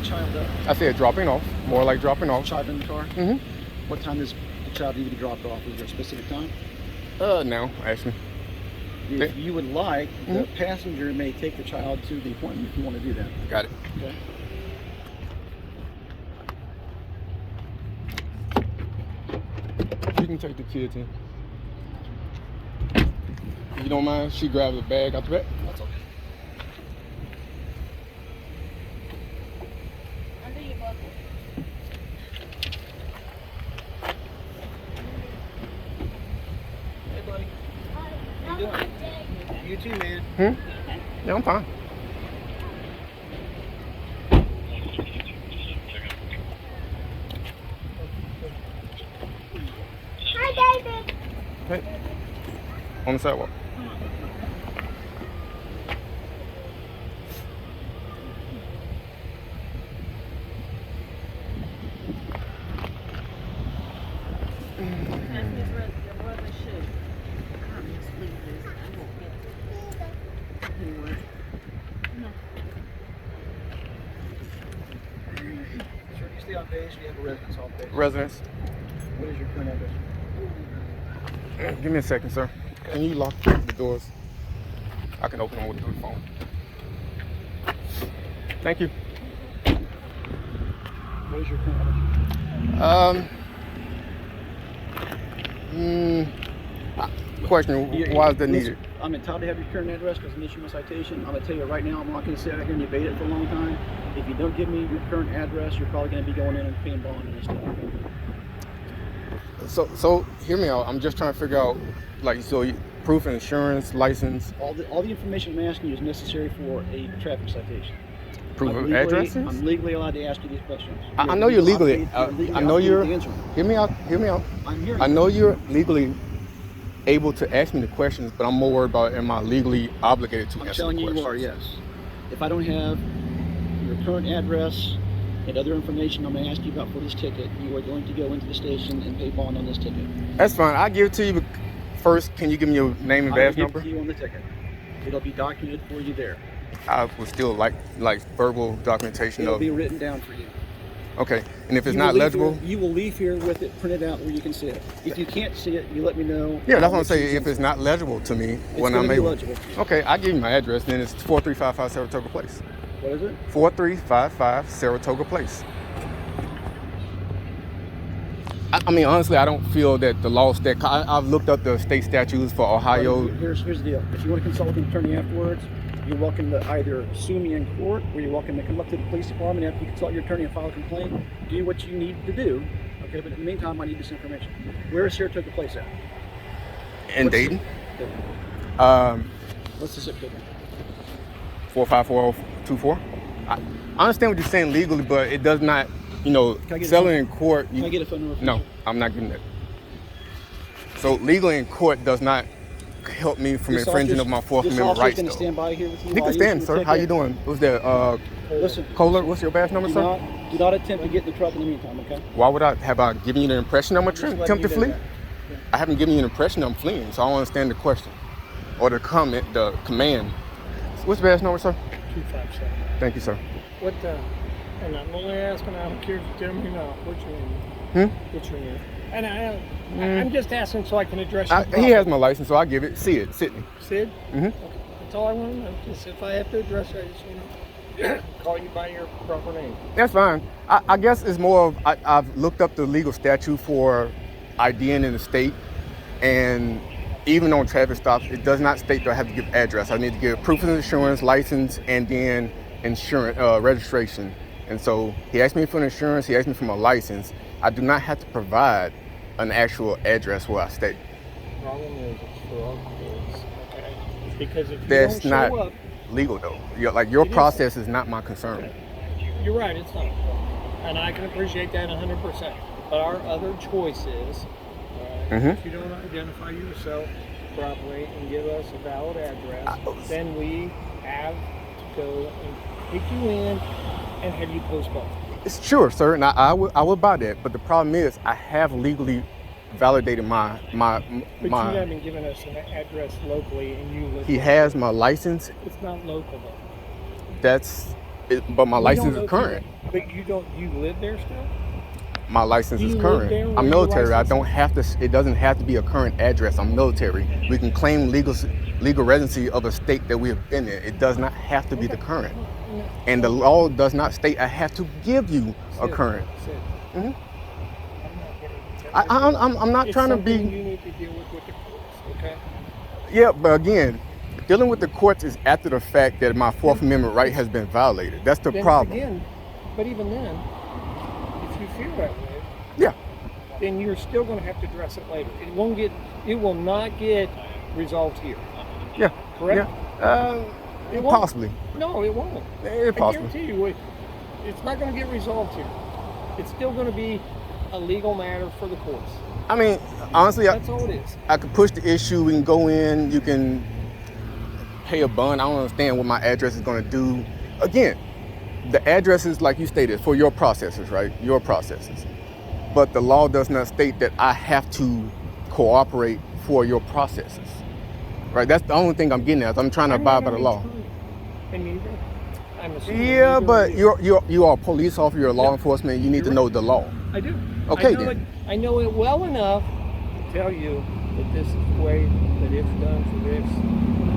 child up? I said dropping off, more like dropping off. Child in the car? Mm-hmm. What time does the child need to be dropped off? Is there a specific time? No, actually. If you would like, the passenger may take the child to the appointment if you want to do that. Got it. Okay. You can take the kids in. If you don't mind, she grabs a bag out the back. That's okay. Under your buckle. Hey, buddy. How you doing? You too, man. Yeah, I'm fine. Hi, David. Hey. On the sidewalk. Sure, you stay on base or you have a residence off base? Residence. What is your current address? Give me a second, sir. Can you lock the doors? I can open them with the phone. Thank you. What is your current address? Question, why is that needed? I'm entitled to have your current address because I'm issuing a citation. I'm going to tell you right now, I'm not going to sit out here and debate it for a long time. If you don't give me your current address, you're probably going to be going in and paying bond and stuff. So hear me out. I'm just trying to figure out, proof of insurance, license. All the information I'm asking you is necessary for a traffic citation. Proof of addresses? I'm legally allowed to ask you these questions. I know you're legally. I know you're. obligated to answer them. Hear me out. Hear me out. I'm hearing I know you. you're legally able to ask me the questions, but I'm more worried about am I legally obligated to I'm answer telling the you, questions? you are, yes. If I don't have your current address and other information I'm going to ask you about for this ticket, you are going to go into the station and pay bond on this ticket. That's fine. I'll give it to you. But first, can you give me your name and badge I will number? give it to you on the ticket. It'll be documented for you there. I would still like verbal documentation It'll of. be written down for you. Okay, and if it's You not will leave legible. here- you will leave here with it printed out where you can see it. If you can't see it, you let me know. Yeah, that's what I'm saying. If it's not legible to me when I'm gonna be able. legible. Okay, I'll give you my address. Then it's 4355 Saratoga Place. What is it? 4355 Saratoga Place. I mean, honestly, I don't feel that the law stat. I've looked up the state statutes for Ohio. Here's the deal. If you want to consult with an attorney afterwards, you're welcome to either sue me in court or you're welcome to come up to the police department after you consult your attorney and file a complaint. Do what you need to do. Okay, but in the meantime, I need this information. Where is Saratoga Place at? In Dayton? What's the zip code? 454024. I understand what you're saying legally, but it does not, Can I get selling in court. Can I get a phone number? For No, you? I'm not getting that. So legally in court does not help me from infringing of my Fourth Amendment rights. This officer's going to stand by here with you. He while can you stand, issue sir. the How you ticket. doing? What's that? Listen, Kohler, what's your badge number, sir? do not attempt to get in the truck in the meantime, okay? Why would I have I given you the impression I'm Just letting attempt to you know flee? that. Yeah. I haven't given you an impression I'm fleeing, so I don't understand the question or the comment, the command. What's the badge number, sir? 257. Thank you, sir. What, and I'm only asking, I don't care if you tell me now, what's your name? What's your name? And I'm just asking so I can address you. He has my license, so I give it. See it, Sydney. Sid? Mm-hmm. Okay. That's all I want to know. Just if I have to address you, I just want to call you by your proper name. That's fine. I guess it's more of I've looked up the legal statute for IDing in the state, and even on traffic stops, it does not state that I have to give address. I need to give proof of insurance, license, and then insurance registration. And so he asked me for insurance. He asked me for my license. I do not have to provide an actual address where I stay. The problem is it's for all kids, okay? Because if you That's don't not show up, legal though. Your It process is not my concern. you're right, it's not. And I can appreciate that 100%. But our other choice is, if you don't identify yourself properly and give us a valid address, then we have to go and pick you in and have you postponed. It's sure, sir, and I would buy that. But the problem is, I have legally validated my. But you haven't given us an address locally, and you live. He has my license. It's not local though. That's but my We license don't is know if current. But you live there still? My license Do is you live current. there where I'm your military. I license don't is? have to. It doesn't have to be a current address. I'm military. We can claim legal residency of a state that we have been in. It does not have to be the current. And the law does not state I have to give you a current. Mhm. I'm not It's trying to something be. you need to deal with the courts, okay? Yeah, but again, dealing with the courts is after the fact that my Fourth Amendment right has been violated. That's the Then problem. again, but even then, if you feel that way, Yeah. then you're still going to have to address it later. It will not get resolved here. Yeah. Correct? Yeah. It won't. Possibly. No, it won't. It's I possible. guarantee you, it's not going to get resolved here. It's still going to be a legal matter for the courts. I mean, honestly, That's all it is. I could push the issue. We can go in. You can pay a bond. I don't understand what my address is going to do. Again, the address is, like you stated, for your processes, right? Your processes. But the law does not state that I have to cooperate for your processes, right? That's the only thing I'm getting at. I'm trying to abide by the law. And neither. I'm assuming Yeah, neither but are you. you are a police officer, you're a law Yeah. enforcement. You need to You're know right. the law. I do. Okay, I know then. I know it well enough to tell you that this is the way that it's done for this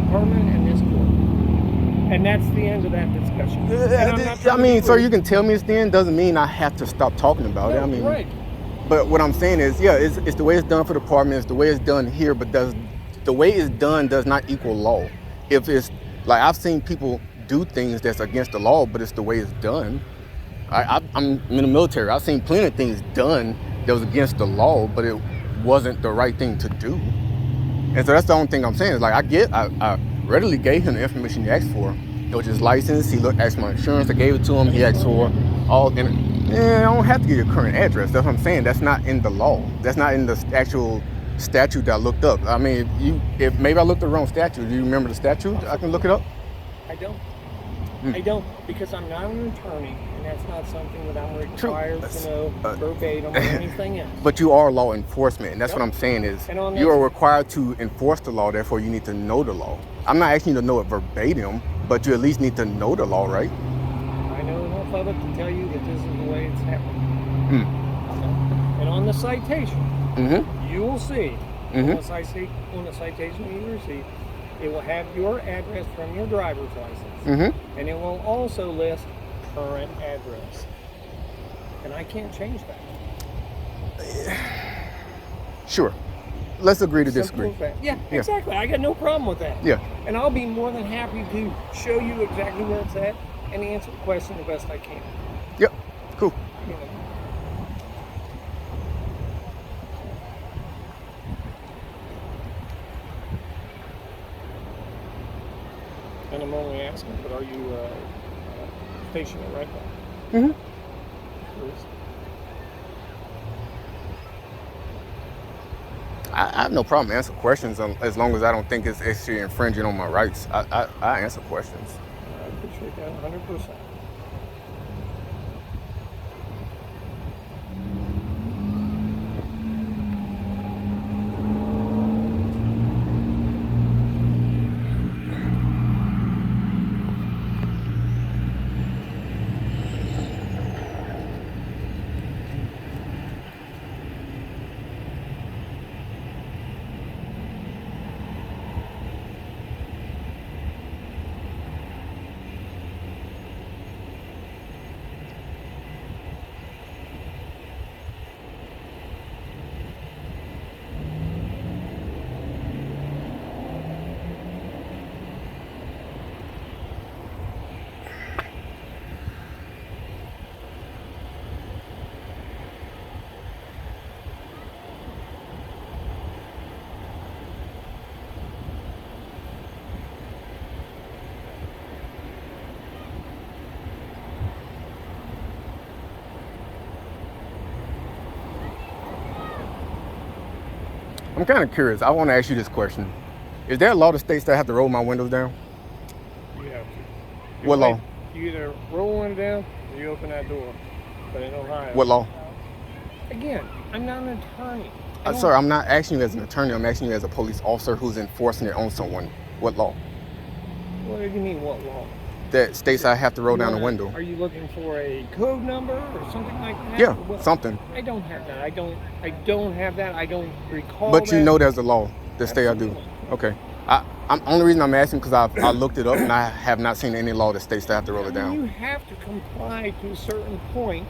department and this court. And that's the end of that discussion. And I'm not I trying to mean, be so rude. you can tell me it's then doesn't mean I have to stop talking about it. I mean, right. but what I'm saying is, yeah, it's the way it's done for the department. It's the way it's done here, but the way it's done does not equal law. If it's like I've seen people do things that's against the law, but it's the way it's done. I'm in the military. I've seen plenty of things done that was against the law, but it wasn't the right thing to do. And so that's the only thing I'm saying is like I readily gave him the information he asked for. It was his license. He asked my insurance. I gave it to him. He asked for all. I don't have to give you a current address. That's what I'm saying. That's not in the law. That's not in the actual statute that I looked up. I mean, if maybe I looked at the wrong statute. Do you remember the statute? I can look it up. I don't. I don't, because I'm not an attorney, and that's not something that I'm required to know verbatim or anything else. But you are law enforcement, and that's what I'm saying is And on you are that- required to enforce the law, therefore you need to know the law. I'm not asking you to know it verbatim, but you at least need to know the law, right? I know enough of it to tell you that this is the way it's happening. And on the citation, you will see on the citation you receive, it will have your address from your driver's license, and it will also list current address. And I can't change that. Sure. Let's agree to Simple disagree. as that. Yeah, exactly. I got no problem with that. Yeah. And I'll be more than happy to show you exactly where it's at and answer the question the best I can. Yep. Cool. You know. And I'm only asking, but are you stationed at right now? Mhm. I have no problem answering questions as long as I don't think it's actually infringing on my rights. I answer questions. I appreciate that 100%. I'm kind of curious. I want to ask you this question. Is there a law that states that I have to roll my windows down? You have to. What law? You either roll one down or you open that door. But in Ohio. What law? Again, I'm not an attorney. Sir, I'm not asking you as an attorney. I'm asking you as a police officer who's enforcing it on someone. What law? What do you mean, what law? that states I have to roll down the You wanna- window. Are you looking for a code number or something like that? Yeah, Well, something. I don't have that. I don't have that. I don't recall But you that. know there's a law that state I do. Absolutely. Okay. I'm only reason I'm asking because I looked it up and I have not seen any law that states that I have to roll it I mean, down. you have to comply to a certain point.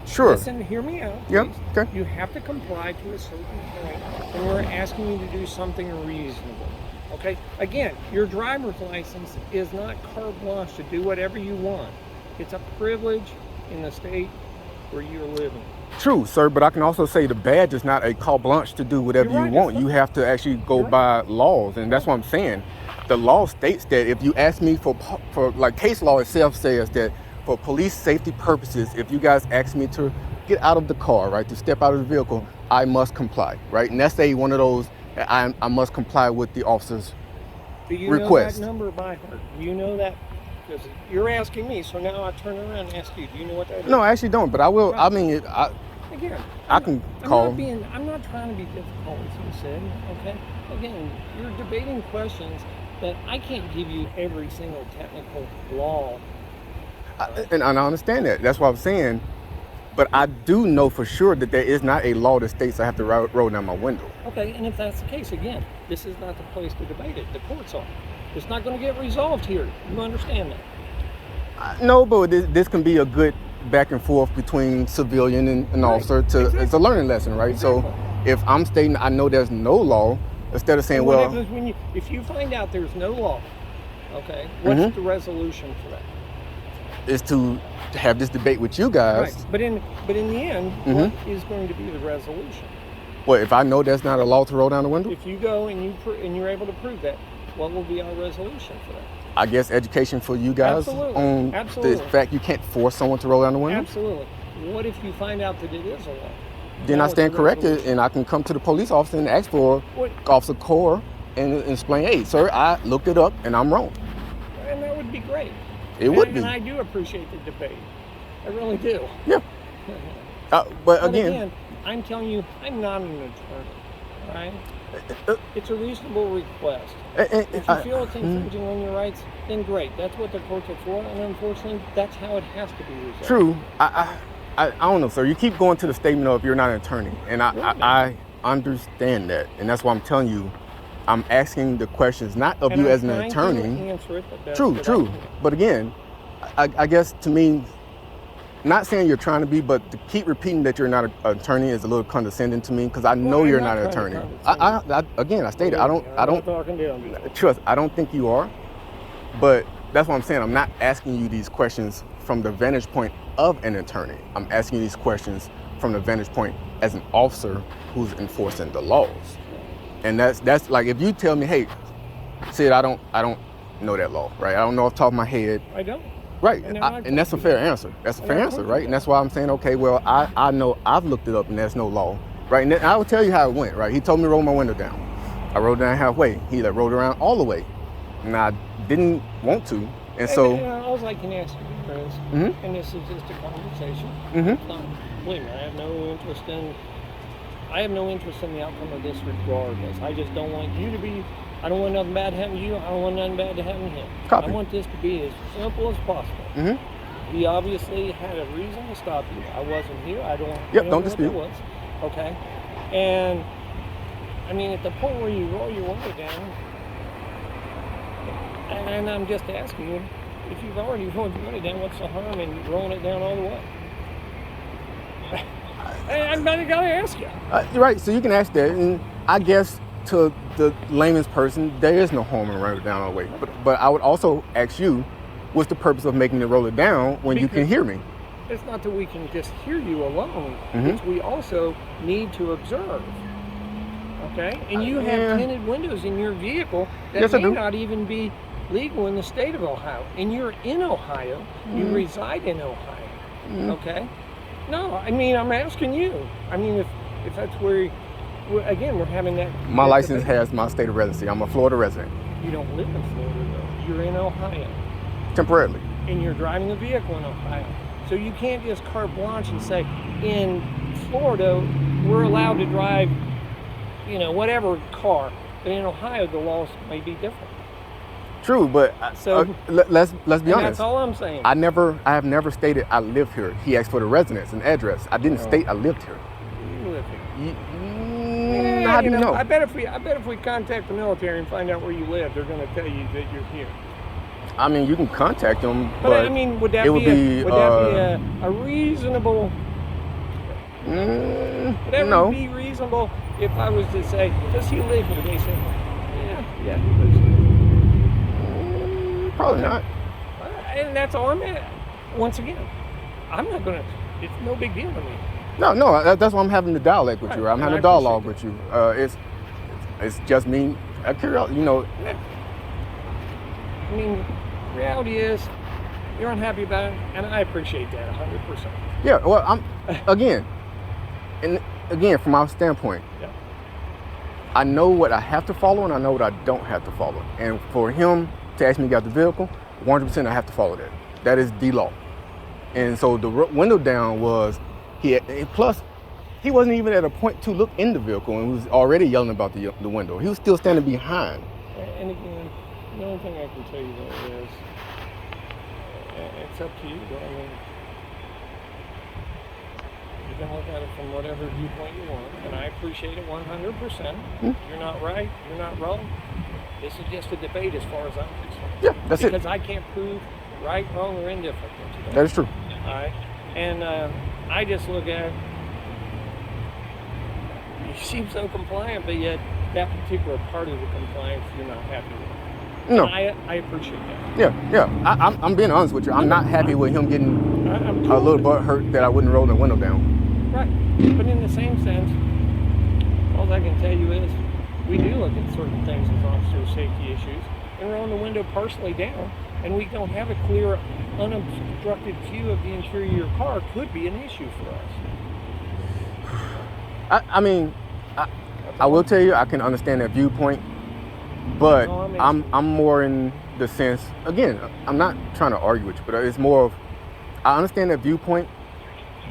Sure. Listen, hear me out. Yep. Please. Okay. You have to comply to a certain point, and we're asking you to do something reasonable. Okay? Again, your driver's license is not carte blanche to do whatever you want. It's a privilege in the state where you're living. True, sir, but I can also say the badge is not a carte blanche to do whatever You're you right, want. it's You not. have to actually go You're right. by laws, and that's what I'm saying. The law states that if you ask me for like case law itself says that for police safety purposes, if you guys ask me to get out of the car, right, to step out of the vehicle, I must comply, right? And that's one of those that I must comply with the officer's Do you request. know that number by heart? Do you know that? Because you're asking me, so now I turn around and ask you. Do you know what that is? No, I actually don't, but I will. I mean, Again, I can call. I'm not trying to be difficult, as you said. Okay. Again, you're debating questions that I can't give you every single technical law. And I understand that. That's what I'm saying. But I do know for sure that there is not a law that states I have to roll down my window. Okay, and if that's the case, again, this is not the place to debate it. The courts are. It's not going to get resolved here. You understand that? No, but this can be a good back and forth between civilian and an Right. officer. It's a learning lesson, right? Exactly. So if I'm stating I know there's no law, instead of saying, And what well, happens when if you find out there's no law, okay, what's Mhm. the resolution for that? is to have this debate with you guys. Right. But in the end, Mhm. what is going to be the resolution? Well, if I know there's not a law to roll down the window, If you go and you're able to prove that, what will be our resolution for that? I guess education for you guys Absolutely. on Absolutely. the fact you can't force someone to roll down the window. Absolutely. What if you find out that it is a law? Then Now I it's stand a corrected resolution. and I can come to the police officer and ask for What- Officer Core and explain, hey, sir, I looked it up and I'm wrong. And that would be great. It would be. And I do appreciate the debate. I really do. Yeah. But But again, I'm telling you, I'm not an attorney. All right? uh, It's a reasonable request. If you feel it's infringing on your rights, then great. That's what the courts are for, and unfortunately, that's how it has to be resolved. true. I don't know, sir. You keep going to the statement of you're not an attorney, and I understand that, and that's why I'm telling you, I'm asking the questions not of And you I'm as an trying to attorney. answer it the best True, that I true. can. But again, I guess to me, not saying you're trying to be, but to keep repeating that you're not an attorney is a little condescending to me because I know I'm you're not not an trying to attorney. condescend. Again, I stated I I'm not don't talking down to you. trust. I don't think you are, but that's what I'm saying. I'm not asking you these questions from the vantage point of an attorney. I'm asking you these questions from the vantage point as an officer who's enforcing the laws. And that's like if you tell me, hey, Sid, I don't know that law, right? I don't know off the top of my head. I don't. Right, And and that's a fair answer. That's a fair answer, right? And that's why I'm saying, okay, well, I know I've looked it up and there's no law, right? And I will tell you how it went, right? He told me to roll my window down. I rolled down halfway. He rolled around all the way, and I didn't want to, and so. All I can ask you is, Mhm. and this is just a conversation. Mhm. Believe me, I have no interest in the outcome of this regardless. I just don't want you to be. I don't want nothing bad to happen to you. I don't want nothing bad to happen to him. Copy. I want this to be as simple as possible. Mhm. He obviously had a reason to stop you. I wasn't here. I don't. Yep, know don't what dispute. it was. Okay. And I mean, at the point where you roll your window down, and I'm just asking you, if you've already rolled your window down, what's the harm in rolling it down all the way? I'm gotta ask you. You're right. So you can ask that, and I guess to the layman's person, there is no harm in rolling it down all the way. But I would also ask you, what's the purpose of making it roll it down when you can Because- hear me? It's not that we can just hear you alone. Mhm. It's we also need to observe. Okay? And you have Yeah. tinted windows in your vehicle that Yes, I may do. not even be legal in the state of Ohio. And you're in Ohio. You Mhm. reside in Ohio. Mhm. Okay? No, I mean, I'm asking you. I mean, if that's where, again, we're having that. My that license debate. has my state of residency. I'm a Florida resident, You don't live in Florida, though. You're in Ohio. temporarily. And you're driving a vehicle in Ohio. So you can't just carte blanche and say, in Florida, we're allowed to drive, whatever car. But in Ohio, the laws may be different. true, but So- let's be And honest. that's all I'm saying. I have never stated I live here. He asked for the residence and address. I didn't state I lived here. You live here. How do you know? I bet if we contact the military and find out where you live, they're going to tell you that you're here. I mean, you can contact them, But I mean, would that it be, would be, a reasonable? Would that no. be reasonable if I was to say, does he live here? They say, yeah, he lives here. Probably not. And that's all I'm at. Once again, I'm not going to. It's no big deal to me. No, that's why I'm having the dialogue with you. Right, I'm and having I a dialogue with appreciate you. It's just me. Curiosity, Yeah. I mean, reality is, you're unhappy about it, and I appreciate that 100%. Yeah. Well, I'm again from our standpoint. Yeah. I know what I have to follow, and I know what I don't have to follow. And for him to ask me to get out the vehicle, 100% I have to follow that. That is the law. And so the window down was plus he wasn't even at a point to look in the vehicle and was already yelling about the window. He was still standing behind. And again, the only thing I can tell you though is, it's up to you. I mean, you can look at it from whatever viewpoint you want, and I appreciate it 100%. You're not right, you're not wrong. This is just a debate as far as I'm concerned. Yeah, that's because I can't prove right, wrong, or indifferent today. That is true. All right, and I just look at it. You seem so compliant, but yet that particular part of the compliance you're not happy with. No. And I appreciate that. Yeah. I'm being honest with you. I'm not happy with him getting I'm a little butt hurt that I wouldn't roll the window down. Right. But in the same sense, all I can tell you is we do look at certain things as officer safety issues, and rolling the window partially down, and we don't have a clear, unobstructed view of the interior of your car could be an issue for us. I will tell you, I can understand that viewpoint, but No, I'm more in the sense, again, I'm not trying to argue with you, but it's more of, I understand that viewpoint,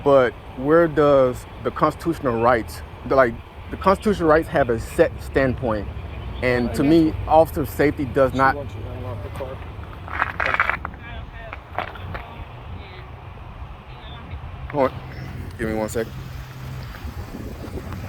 but where does the constitutional rights, the constitutional rights have a set standpoint, and to me, officer safety does not. She wants you to unlock the car. Hold on. Give me 1 second.